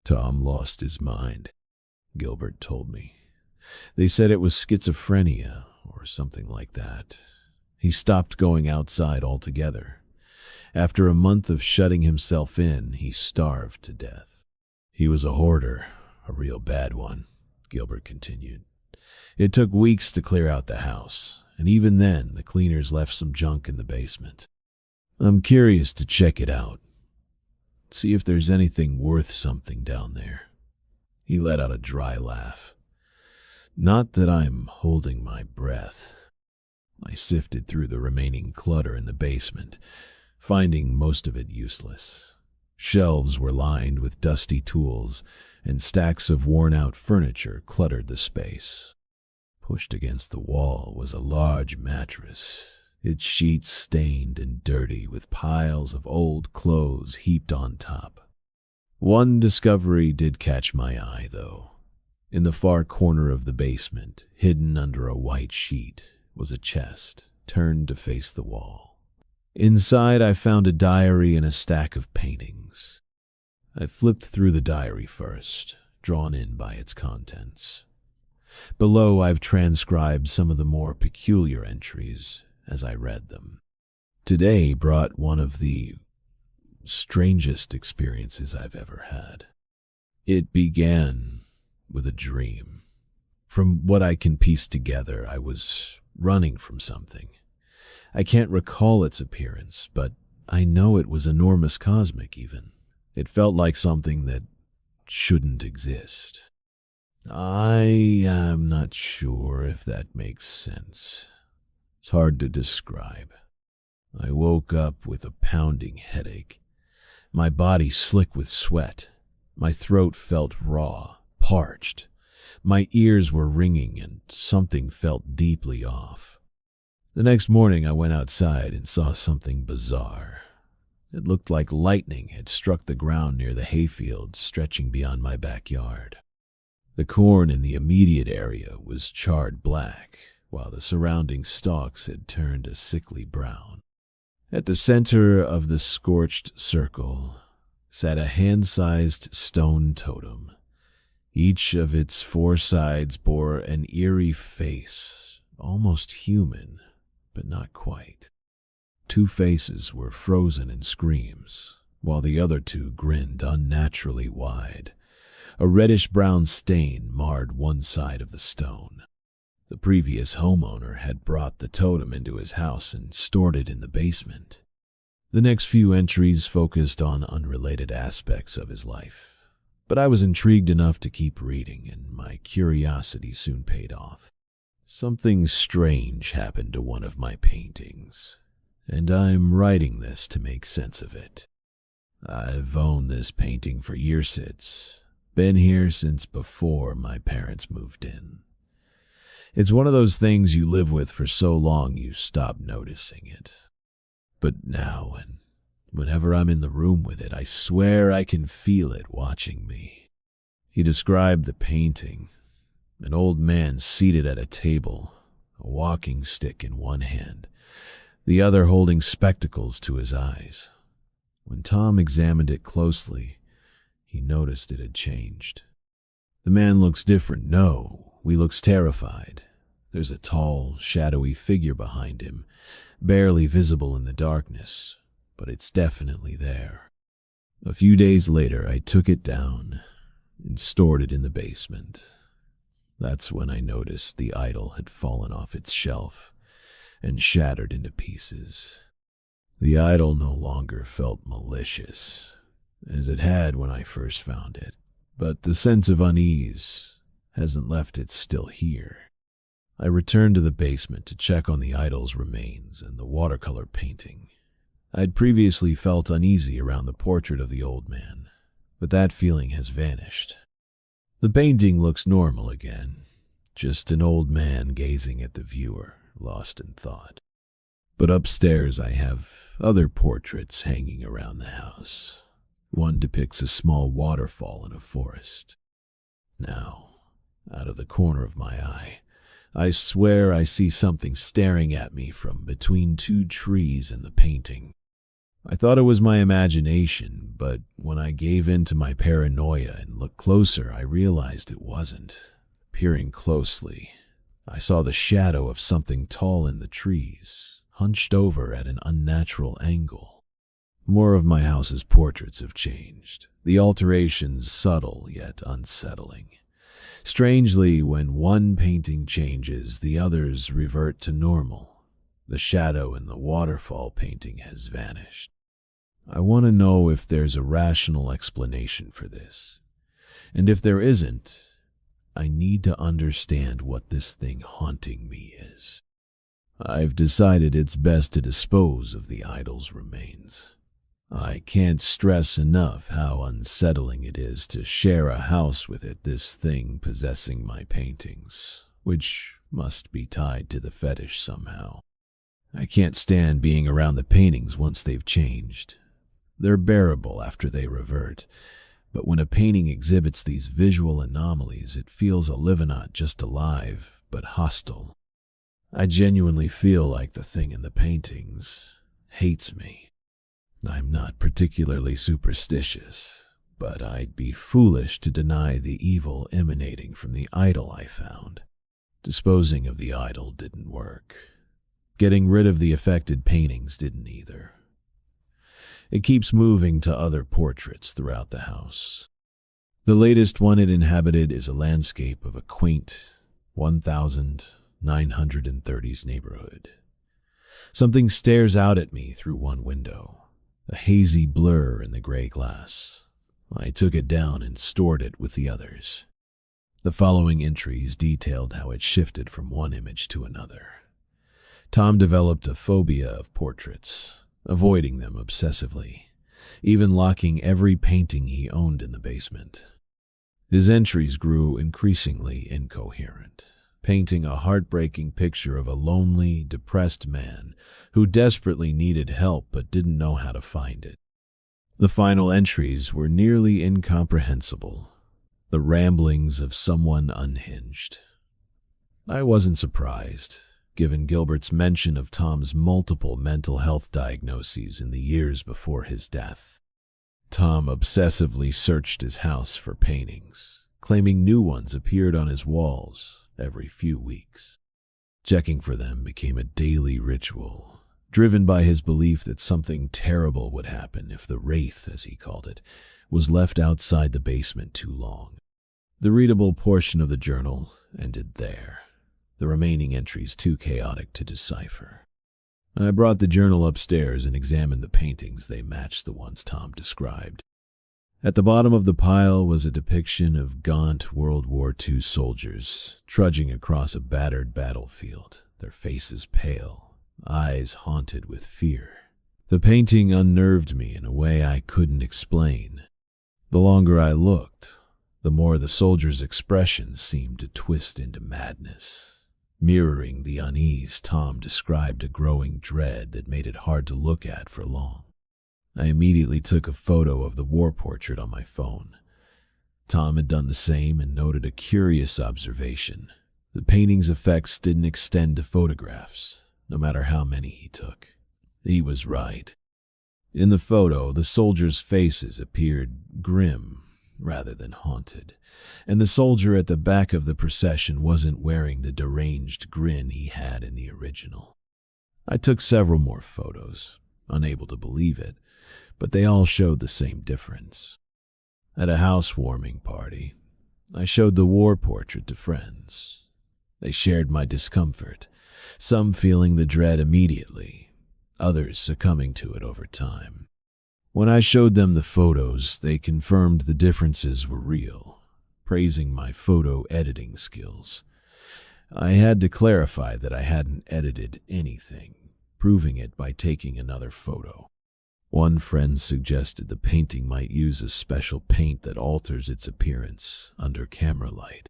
Tom lost his mind, Gilbert told me. They said it was schizophrenia or something like that. He stopped going outside altogether. After a month of shutting himself in, he starved to death. He was a hoarder, a real bad one, Gilbert continued. It took weeks to clear out the house, and even then the cleaners left some junk in the basement. I'm curious to check it out. See if there's anything worth something down there. He let out a dry laugh. Not that I'm holding my breath. I sifted through the remaining clutter in the basement, finding most of it useless. Shelves were lined with dusty tools, and stacks of worn-out furniture cluttered the space. Pushed against the wall was a large mattress, its sheets stained and dirty with piles of old clothes heaped on top. One discovery did catch my eye, though. In the far corner of the basement, hidden under a white sheet, was a chest, turned to face the wall. Inside, I found a diary and a stack of paintings. I flipped through the diary first, drawn in by its contents. Below, I've transcribed some of the more peculiar entries as I read them. Today brought one of the strangest experiences I've ever had. It began with a dream. From what I can piece together, I was running from something. I can't recall its appearance, but I know it was enormous, cosmic even. It felt like something that shouldn't exist. I am not sure if that makes sense. It's hard to describe. I woke up with a pounding headache. My body slick with sweat. My throat felt raw, parched. My ears were ringing and something felt deeply off. The next morning I went outside and saw something bizarre. It looked like lightning had struck the ground near the hayfield stretching beyond my backyard. The corn in the immediate area was charred black, while the surrounding stalks had turned a sickly brown. At the center of the scorched circle sat a hand-sized stone totem. Each of its four sides bore an eerie face, almost human, but not quite. Two faces were frozen in screams, while the other two grinned unnaturally wide. A reddish-brown stain marred one side of the stone. The previous homeowner had brought the totem into his house and stored it in the basement. The next few entries focused on unrelated aspects of his life, but I was intrigued enough to keep reading, and my curiosity soon paid off. Something strange happened to one of my paintings, and I'm writing this to make sense of it. I've owned this painting for years. Been here since before my parents moved in. It's one of those things you live with for so long you stop noticing it. But now, whenever I'm in the room with it, I swear I can feel it watching me. He described the painting. An old man seated at a table, a walking stick in one hand, the other holding spectacles to his eyes. When Tom examined it closely, he noticed it had changed. The man looks different. No, he looks terrified. There's a tall, shadowy figure behind him, barely visible in the darkness, but it's definitely there. A few days later, I took it down and stored it in the basement. That's when I noticed the idol had fallen off its shelf and shattered into pieces. The idol no longer felt malicious, as it had when I first found it, but the sense of unease hasn't left it still here. I returned to the basement to check on the idol's remains and the watercolor painting. I'd previously felt uneasy around the portrait of the old man, but that feeling has vanished. The painting looks normal again, just an old man gazing at the viewer, lost in thought. But upstairs I have other portraits hanging around the house. One depicts a small waterfall in a forest. Now, out of the corner of my eye, I swear I see something staring at me from between two trees in the painting. I thought it was my imagination, but when I gave in to my paranoia and looked closer, I realized it wasn't. Peering closely, I saw the shadow of something tall in the trees, hunched over at an unnatural angle. More of my house's portraits have changed, the alterations subtle yet unsettling. Strangely, when one painting changes, the others revert to normal. The shadow in the waterfall painting has vanished. I want to know if there's a rational explanation for this. And if there isn't, I need to understand what this thing haunting me is. I've decided it's best to dispose of the idol's remains. I can't stress enough how unsettling it is to share a house with this thing possessing my paintings, which must be tied to the fetish somehow. I can't stand being around the paintings once they've changed. They're bearable after they revert, but when a painting exhibits these visual anomalies, it feels not just alive, but hostile. I genuinely feel like the thing in the paintings hates me. I'm not particularly superstitious, but I'd be foolish to deny the evil emanating from the idol I found. Disposing of the idol didn't work. Getting rid of the affected paintings didn't either. It keeps moving to other portraits throughout the house. The latest one it inhabited is a landscape of a quaint 1930s neighborhood. Something stares out at me through one window, a hazy blur in the gray glass. I took it down and stored it with the others. The following entries detailed how it shifted from one image to another. Tom developed a phobia of portraits, avoiding them obsessively, even locking every painting he owned in the basement. His entries grew increasingly incoherent, painting a heartbreaking picture of a lonely, depressed man who desperately needed help but didn't know how to find it. The final entries were nearly incomprehensible, the ramblings of someone unhinged. I wasn't surprised, given Gilbert's mention of Tom's multiple mental health diagnoses in the years before his death. Tom obsessively searched his house for paintings, claiming new ones appeared on his walls every few weeks. Checking for them became a daily ritual, driven by his belief that something terrible would happen if the wraith, as he called it, was left outside the basement too long. The readable portion of the journal ended there, the remaining entries too chaotic to decipher. I brought the journal upstairs and examined the paintings. They matched the ones Tom described. At the bottom of the pile was a depiction of gaunt World War II soldiers trudging across a battered battlefield, their faces pale, eyes haunted with fear. The painting unnerved me in a way I couldn't explain. The longer I looked, the more the soldiers' expressions seemed to twist into madness. Mirroring the unease, Tom described a growing dread that made it hard to look at for long. I immediately took a photo of the war portrait on my phone. Tom had done the same and noted a curious observation. The painting's effects didn't extend to photographs, no matter how many he took. He was right. In the photo, the soldiers' faces appeared grim rather than haunted, and the soldier at the back of the procession wasn't wearing the deranged grin he had in the original. I took several more photos, unable to believe it, but they all showed the same difference. At a housewarming party, I showed the war portrait to friends. They shared my discomfort, some feeling the dread immediately, others succumbing to it over time. When I showed them the photos, they confirmed the differences were real, praising my photo editing skills. I had to clarify that I hadn't edited anything, proving it by taking another photo. One friend suggested the painting might use a special paint that alters its appearance under camera light.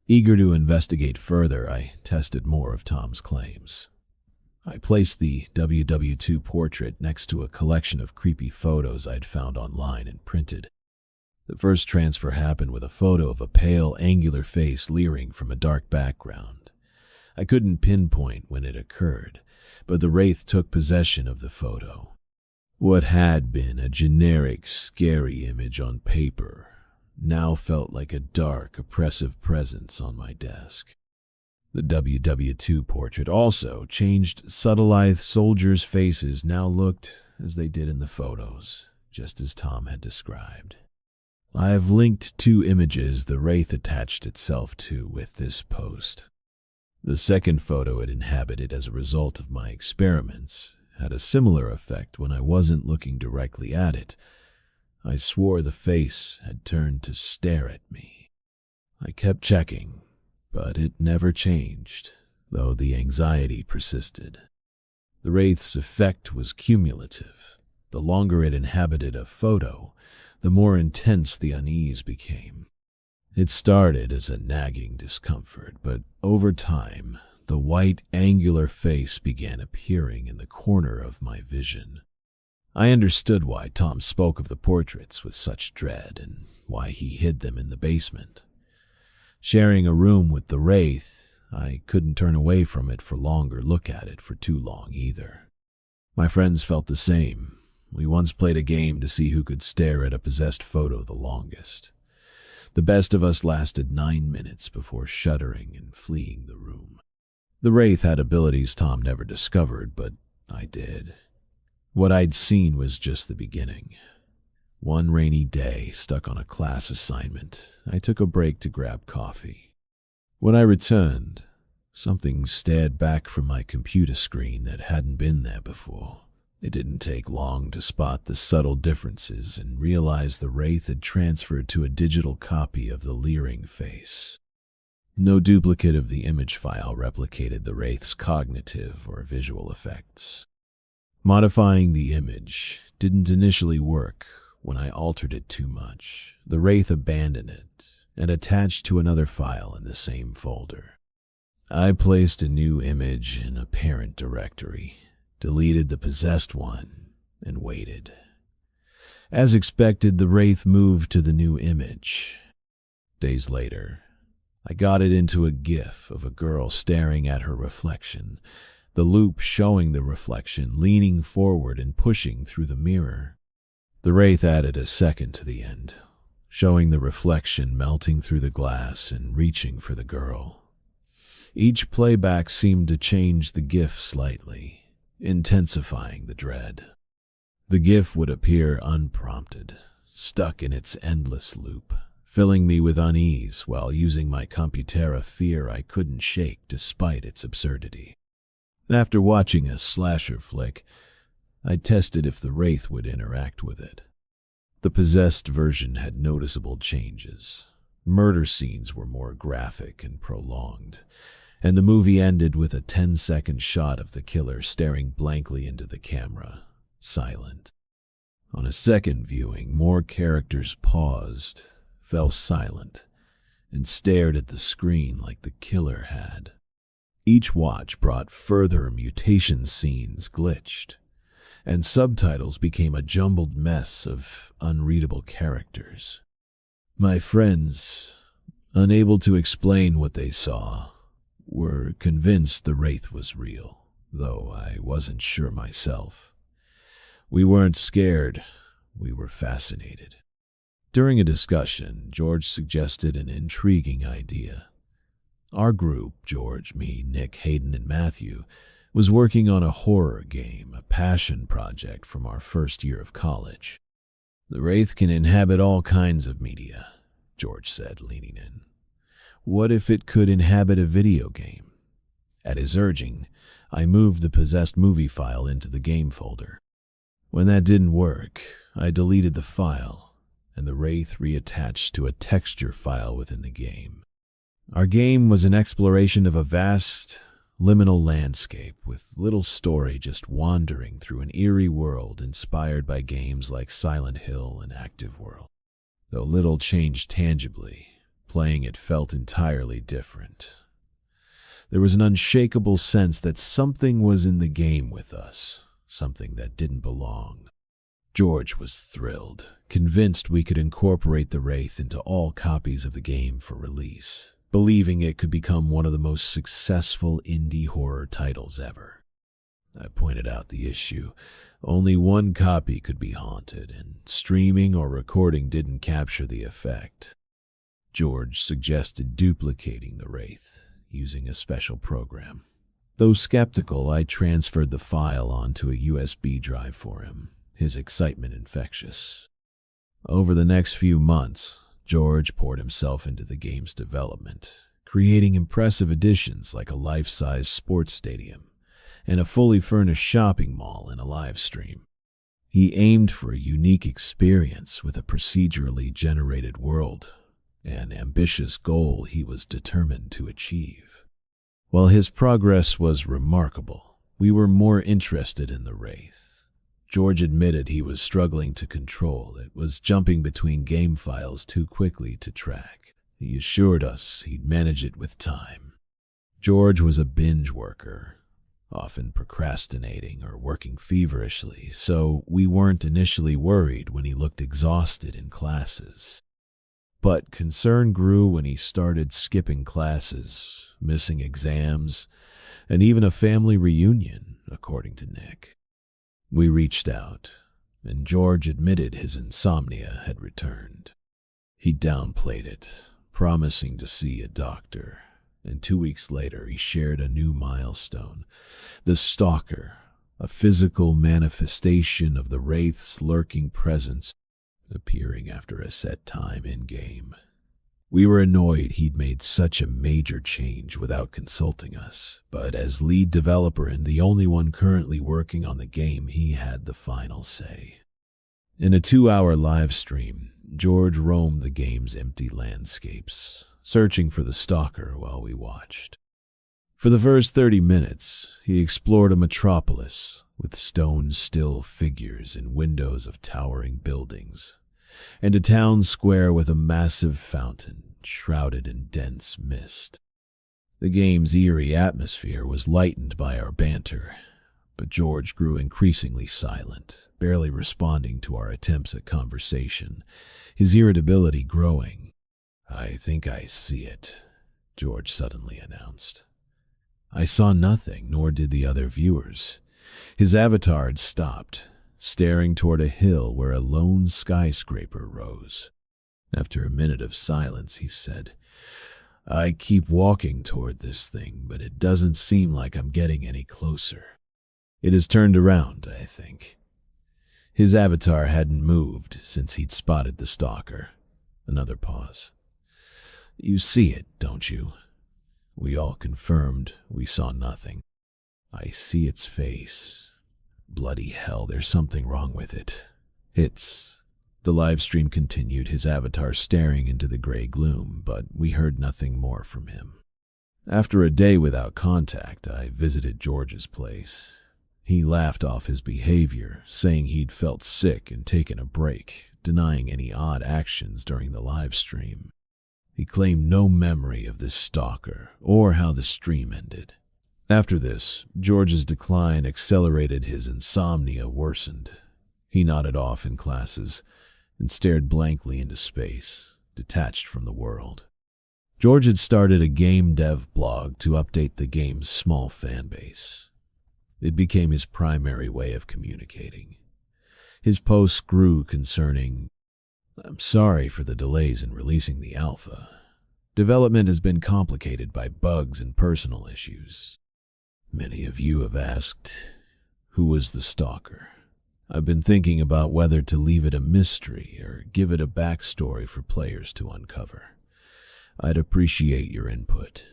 Eager to investigate further, I tested more of Tom's claims. I placed the WW2 portrait next to a collection of creepy photos I'd found online and printed. The first transfer happened with a photo of a pale, angular face leering from a dark background. I couldn't pinpoint when it occurred, but the wraith took possession of the photo. What had been a generic, scary image on paper now felt like a dark, oppressive presence on my desk. The WW2 portrait also changed. Subtle lithe soldiers' faces now looked as they did in the photos, just as Tom had described. I have linked 2 images the Wraith attached itself to with this post. The second photo it inhabited as a result of my experiments had a similar effect when I wasn't looking directly at it. I swore the face had turned to stare at me. I kept checking, but it never changed, though the anxiety persisted. The Wraith's effect was cumulative. The longer it inhabited a photo, the more intense the unease became. It started as a nagging discomfort, but over time, the white, angular face began appearing in the corner of my vision. I understood why Tom spoke of the portraits with such dread and why he hid them in the basement. Sharing a room with the Wraith, I couldn't turn away from it for long or look at it for too long either. My friends felt the same. We once played a game to see who could stare at a possessed photo the longest. The best of us lasted 9 minutes before shuddering and fleeing the room. The Wraith had abilities Tom never discovered, but I did. What I'd seen was just the beginning. One rainy day, stuck on a class assignment, I took a break to grab coffee. When I returned, something stared back from my computer screen that hadn't been there before. It didn't take long to spot the subtle differences and realize the Wraith had transferred to a digital copy of the leering face. No duplicate of the image file replicated the Wraith's cognitive or visual effects. Modifying the image didn't initially work. When I altered it too much, the Wraith abandoned it and attached to another file in the same folder. I placed a new image in a parent directory, deleted the possessed one, and waited. As expected, the Wraith moved to the new image. Days later, I got it into a GIF of a girl staring at her reflection, the loop showing the reflection leaning forward and pushing through the mirror. The Wraith added a second to the end, showing the reflection melting through the glass and reaching for the girl. Each playback seemed to change the GIF slightly, intensifying the dread. The GIF would appear unprompted, stuck in its endless loop, filling me with unease while using my computera fear I couldn't shake despite its absurdity. After watching a slasher flick, I tested if the Wraith would interact with it. The possessed version had noticeable changes. Murder scenes were more graphic and prolonged, and the movie ended with a 10-second shot of the killer staring blankly into the camera, silent. On a second viewing, more characters paused, fell silent, and stared at the screen like the killer had. Each watch brought further mutation scenes glitched, and subtitles became a jumbled mess of unreadable characters. My friends, unable to explain what they saw, were convinced the Wraith was real, though I wasn't sure myself. We weren't scared, we were fascinated. During a discussion, George suggested an intriguing idea. Our group, George, me, Nick, Hayden, and Matthew, was working on a horror game, a passion project from our first year of college. The Wraith can inhabit all kinds of media, George said, leaning in. What if it could inhabit a video game? At his urging, I moved the possessed movie file into the game folder. When that didn't work, I deleted the file, and the Wraith reattached to a texture file within the game. Our game was an exploration of a vast, liminal landscape with little story, just wandering through an eerie world inspired by games like Silent Hill and Active World. Though little changed tangibly, playing it felt entirely different. There was an unshakable sense that something was in the game with us, something that didn't belong. George was thrilled, convinced we could incorporate the Wraith into all copies of the game for release, believing it could become one of the most successful indie horror titles ever. I pointed out the issue. Only one copy could be haunted, and streaming or recording didn't capture the effect. George suggested duplicating the wraith using a special program. Though skeptical, I transferred the file onto a USB drive for him, his excitement infectious. Over the next few months, George poured himself into the game's development, creating impressive additions like a life-size sports stadium and a fully furnished shopping mall and a live stream. He aimed for a unique experience with a procedurally generated world, an ambitious goal he was determined to achieve. While his progress was remarkable, we were more interested in the wraith. George admitted he was struggling to control it, was jumping between game files too quickly to track. He assured us he'd manage it with time. George was a binge worker, often procrastinating or working feverishly, so we weren't initially worried when he looked exhausted in classes. But concern grew when he started skipping classes, missing exams, and even a family reunion, according to Nick. We reached out, and George admitted his insomnia had returned. He downplayed it, promising to see a doctor, and 2 weeks later he shared a new milestone. The Stalker, a physical manifestation of the wraith's lurking presence, appearing after a set time in-game. We were annoyed he'd made such a major change without consulting us, but as lead developer and the only one currently working on the game, he had the final say. In a 2-hour live stream, George roamed the game's empty landscapes, searching for the Stalker while we watched. For the first 30 minutes, he explored a metropolis with stone-still figures and windows of towering buildings, and a town square with a massive fountain shrouded in dense mist. The game's eerie atmosphere was lightened by our banter, but George grew increasingly silent, barely responding to our attempts at conversation, his irritability growing. "I think I see it," George suddenly announced. I saw nothing, nor did the other viewers. His avatar had stopped, staring toward a hill where a lone skyscraper rose. After a minute of silence, he said, "I keep walking toward this thing, but it doesn't seem like I'm getting any closer. It has turned around, I think." His avatar hadn't moved since he'd spotted the Stalker. Another pause. "You see it, don't you?" We all confirmed we saw nothing. "I see its face. Bloody hell, there's something wrong with it. It's..." The live stream continued, his avatar staring into the gray gloom, but we heard nothing more from him. After a day without contact, I visited George's place. He laughed off his behavior, saying he'd felt sick and taken a break, denying any odd actions during the live stream. He claimed no memory of this Stalker or how the stream ended. After this, George's decline accelerated, his insomnia worsened. He nodded off in classes and stared blankly into space, detached from the world. George had started a game dev blog to update the game's small fan base. It became his primary way of communicating. His posts grew concerning, "I'm sorry for the delays in releasing the alpha. Development has been complicated by bugs and personal issues. Many of you have asked, who was the Stalker? I've been thinking about whether to leave it a mystery or give it a backstory for players to uncover. I'd appreciate your input.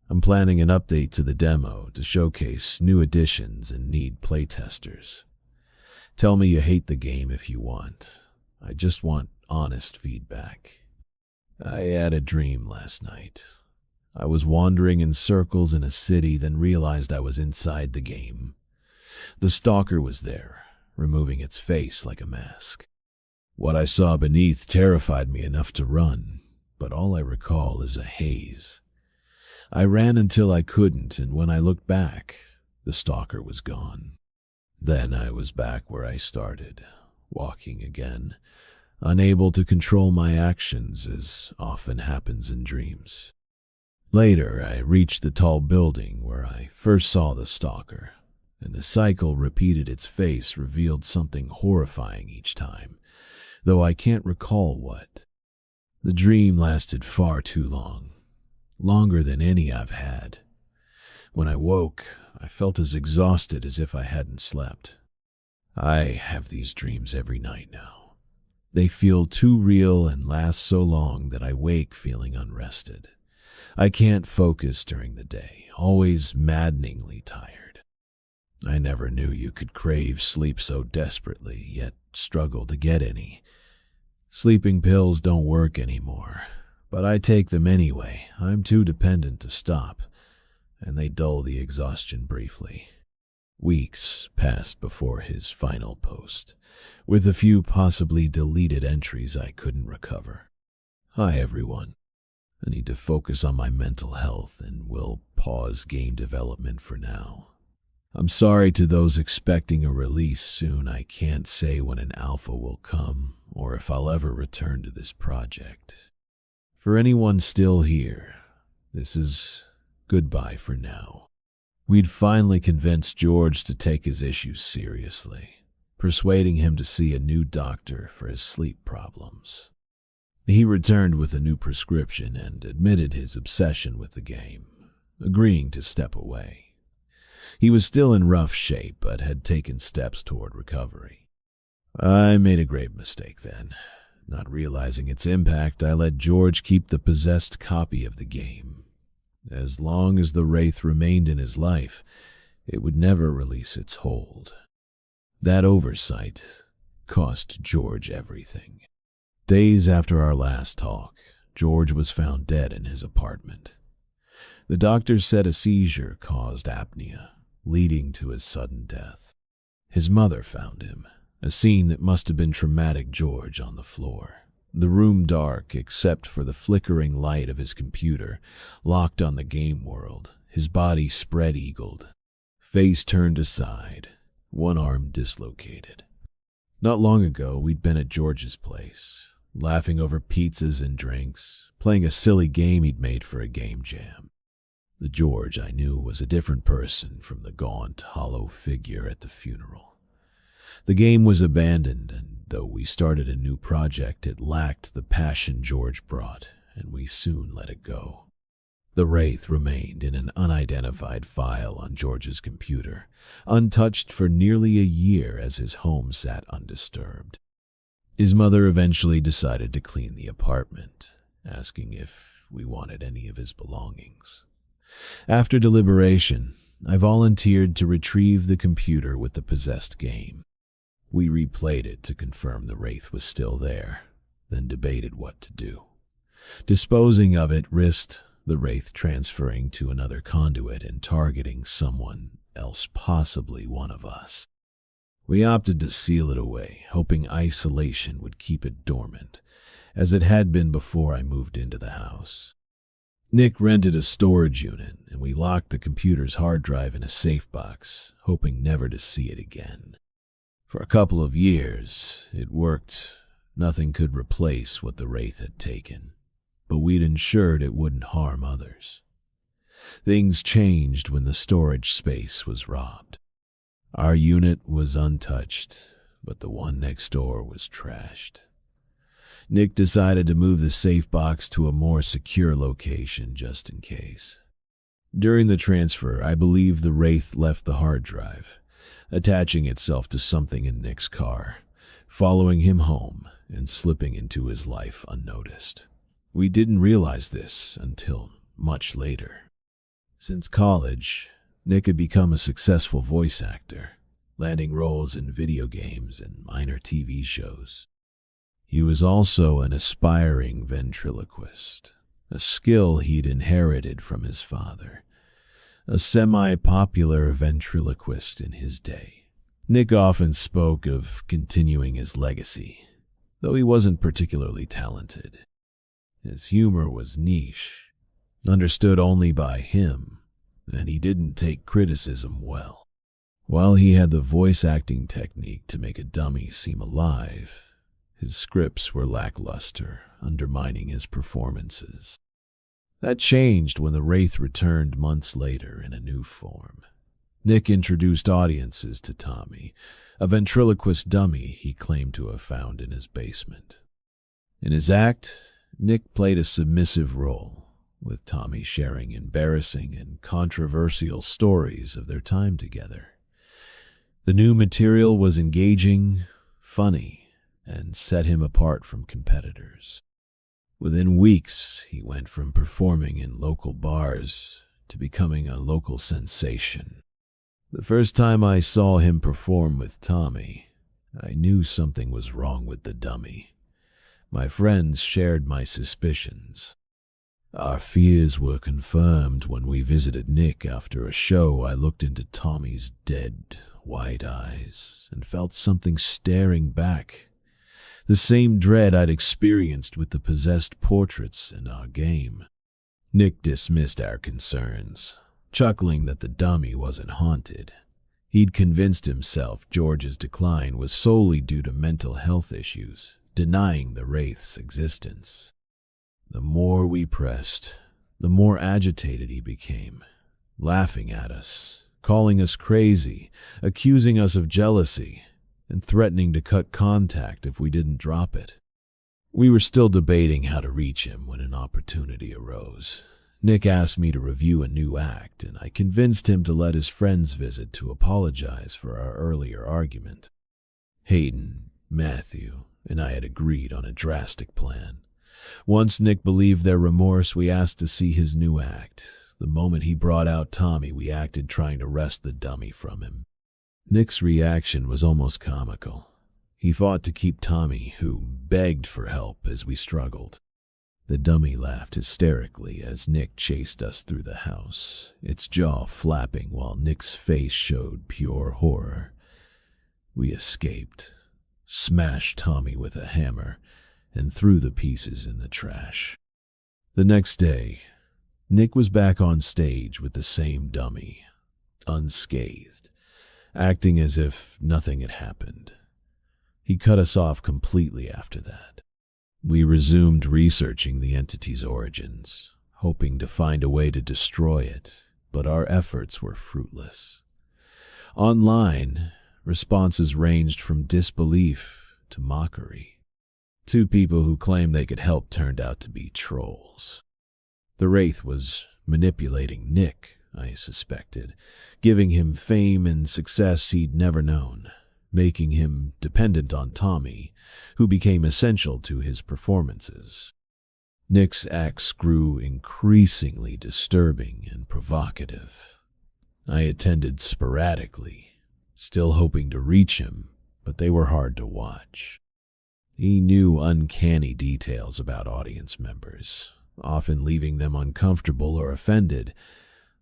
I'm planning an update to the demo to showcase new additions and need playtesters. Tell me you hate the game if you want. I just want honest feedback. I had a dream last night. I was wandering in circles in a city, then realized I was inside the game. The Stalker was there, removing its face like a mask. What I saw beneath terrified me enough to run, but all I recall is a haze. I ran until I couldn't, and when I looked back, the Stalker was gone. Then I was back where I started, walking again, unable to control my actions, as often happens in dreams. Later, I reached the tall building where I first saw the Stalker. and the cycle repeated. Its face revealed something horrifying each time, though I can't recall what. The dream lasted far too long, longer than any I've had. When I woke, I felt as exhausted as if I hadn't slept. I have these dreams every night now. They feel too real and last so long that I wake feeling unrested. I can't focus during the day, always maddeningly tired. I never knew you could crave sleep so desperately, yet struggle to get any. Sleeping pills don't work anymore, but I take them anyway. I'm too dependent to stop, and they dull the exhaustion briefly. Weeks passed before his final post, with a few possibly deleted entries I couldn't recover. Hi everyone. I need to focus on my mental health and will pause game development for now. I'm sorry to those expecting a release soon. I can't say when an alpha will come or if I'll ever return to this project. For anyone still here, this is goodbye for now. We'd finally convinced George to take his issues seriously, persuading him to see a new doctor for his sleep problems. He returned with a new prescription and admitted his obsession with the game, agreeing to step away. He was still in rough shape, but had taken steps toward recovery. I made a grave mistake then. Not realizing its impact, I let George keep the possessed copy of the game. As long as the wraith remained in his life, it would never release its hold. That oversight cost George everything. Days after our last talk, George was found dead in his apartment. The doctors said a seizure caused apnea, leading to his sudden death. His mother found him, a scene that must have been traumatic. George on the floor, the room dark except for the flickering light of his computer, locked on the game world, his body spread-eagled, face turned aside, one arm dislocated. Not long ago, we'd been at George's place, laughing over pizzas and drinks, playing a silly game he'd made for a game jam. The George I knew was a different person from the gaunt, hollow figure at the funeral. The game was abandoned, and though we started a new project, it lacked the passion George brought, and we soon let it go. The wraith remained in an unidentified file on George's computer, untouched for nearly a year as his home sat undisturbed. His mother eventually decided to clean the apartment, asking if we wanted any of his belongings. After deliberation, I volunteered to retrieve the computer with the possessed game. We replayed it to confirm the wraith was still there, then debated what to do. Disposing of it risked the wraith transferring to another conduit and targeting someone else, possibly one of us. We opted to seal it away, hoping isolation would keep it dormant, as it had been before I moved into the house. Nick rented a storage unit, and we locked the computer's hard drive in a safe box, hoping never to see it again. For a couple of years, it worked. Nothing could replace what the wraith had taken, but we'd ensured it wouldn't harm others. Things changed when the storage space was robbed. Our unit was untouched, but the one next door was trashed. Nick decided to move the safe box to a more secure location just in case. During the transfer, I believe the wraith left the hard drive, attaching itself to something in Nick's car, following him home and slipping into his life unnoticed. We didn't realize this until much later. Since college, Nick had become a successful voice actor, landing roles in video games and minor TV shows. He was also an aspiring ventriloquist, a skill he'd inherited from his father, a semi-popular ventriloquist in his day. Nick often spoke of continuing his legacy, though he wasn't particularly talented. His humor was niche, understood only by him, and he didn't take criticism well. While he had the voice acting technique to make a dummy seem alive, his scripts were lackluster, undermining his performances. That changed when the wraith returned months later in a new form. Nick introduced audiences to Tommy, a ventriloquist dummy he claimed to have found in his basement. In his act, Nick played a submissive role, with Tommy sharing embarrassing and controversial stories of their time together. The new material was engaging, funny, and set him apart from competitors. Within weeks, he went from performing in local bars to becoming a local sensation. The first time I saw him perform with Tommy, I knew something was wrong with the dummy. My friends shared my suspicions. Our fears were confirmed when we visited Nick after a show. I looked into Tommy's dead, wide eyes and felt something staring back. The same dread I'd experienced with the possessed portraits in our game. Nick dismissed our concerns, chuckling that the dummy wasn't haunted. He'd convinced himself George's decline was solely due to mental health issues, denying the wraith's existence. The more we pressed, the more agitated he became, laughing at us, calling us crazy, accusing us of jealousy, and threatening to cut contact if we didn't drop it. We were still debating how to reach him when an opportunity arose. Nick asked me to review a new act, and I convinced him to let his friends visit to apologize for our earlier argument. Hayden, Matthew, and I had agreed on a drastic plan. Once Nick believed their remorse, we asked to see his new act. The moment he brought out Tommy, we acted trying to wrest the dummy from him. Nick's reaction was almost comical. He fought to keep Tommy, who begged for help as we struggled. The dummy laughed hysterically as Nick chased us through the house, its jaw flapping while Nick's face showed pure horror. We escaped, smashed Tommy with a hammer, and threw the pieces in the trash. The next day, Nick was back on stage with the same dummy, unscathed, acting as if nothing had happened. He cut us off completely after that. We resumed researching the entity's origins, hoping to find a way to destroy it, but our efforts were fruitless. Online, responses ranged from disbelief to mockery. Two people who claimed they could help turned out to be trolls. The Wraith was manipulating Nick, I suspected, giving him fame and success he'd never known, making him dependent on Tommy, who became essential to his performances. Nick's acts grew increasingly disturbing and provocative. I attended sporadically, still hoping to reach him, but they were hard to watch. He knew uncanny details about audience members, often leaving them uncomfortable or offended,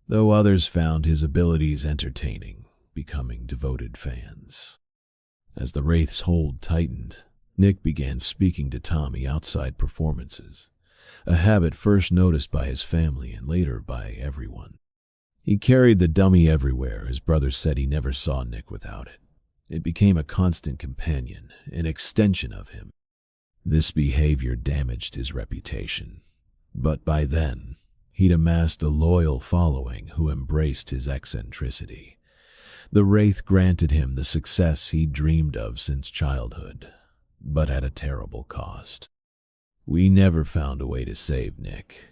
though others found his abilities entertaining, becoming devoted fans. As the Wraith's hold tightened, Nick began speaking to Tommy outside performances, a habit first noticed by his family and later by everyone. He carried the dummy everywhere. His brother said he never saw Nick without it. It became a constant companion, an extension of him. This behavior damaged his reputation, but by then, he'd amassed a loyal following who embraced his eccentricity. The Wraith granted him the success he'd dreamed of since childhood, but at a terrible cost. We never found a way to save Nick.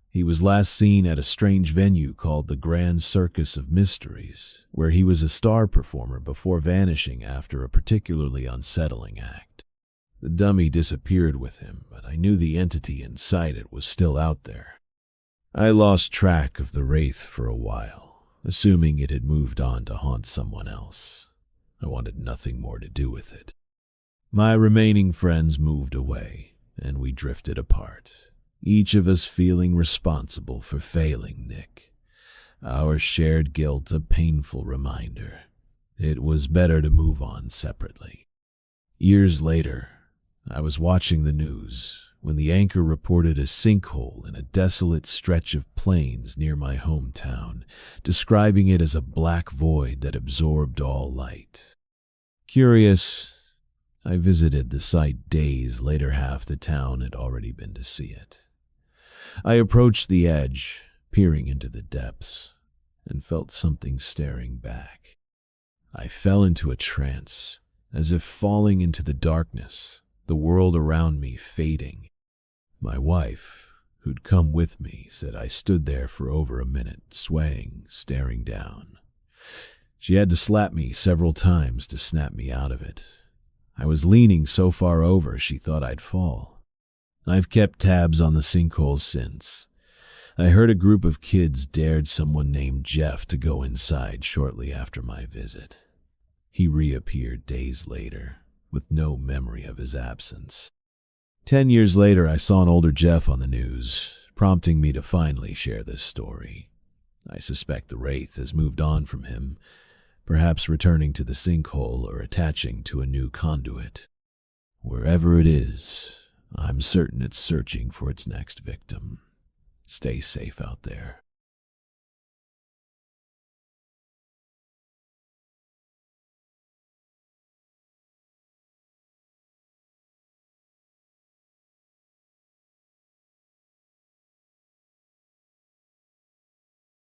He was last seen at a strange venue called the Grand Circus of Mysteries, where he was a star performer before vanishing after a particularly unsettling act. The dummy disappeared with him, but I knew the entity inside it was still out there. I lost track of the Wraith for a while, assuming it had moved on to haunt someone else. I wanted nothing more to do with it. My remaining friends moved away, and we drifted apart, each of us feeling responsible for failing Nick. Our shared guilt a painful reminder. It was better to move on separately. Years later, I was watching the news when the anchor reported a sinkhole in a desolate stretch of plains near my hometown, describing it as a black void that absorbed all light. Curious, I visited the site days later. Half the town had already been to see it. I approached the edge, peering into the depths. and felt something staring back. I fell into a trance, as if falling into the darkness, the world around me fading. My wife, who'd come with me, said I stood there for over a minute, swaying, staring down. She had to slap me several times to snap me out of it. I was leaning so far over she thought I'd fall. I've kept tabs on the sinkholes since. I heard a group of kids dared someone named Jeff to go inside shortly after my visit. He reappeared days later, with no memory of his absence. 10 years later, I saw an older Jeff on the news, prompting me to finally share this story. I suspect the wraith has moved on from him, perhaps returning to the sinkhole or attaching to a new conduit. Wherever it is, I'm certain it's searching for its next victim. Stay safe out there.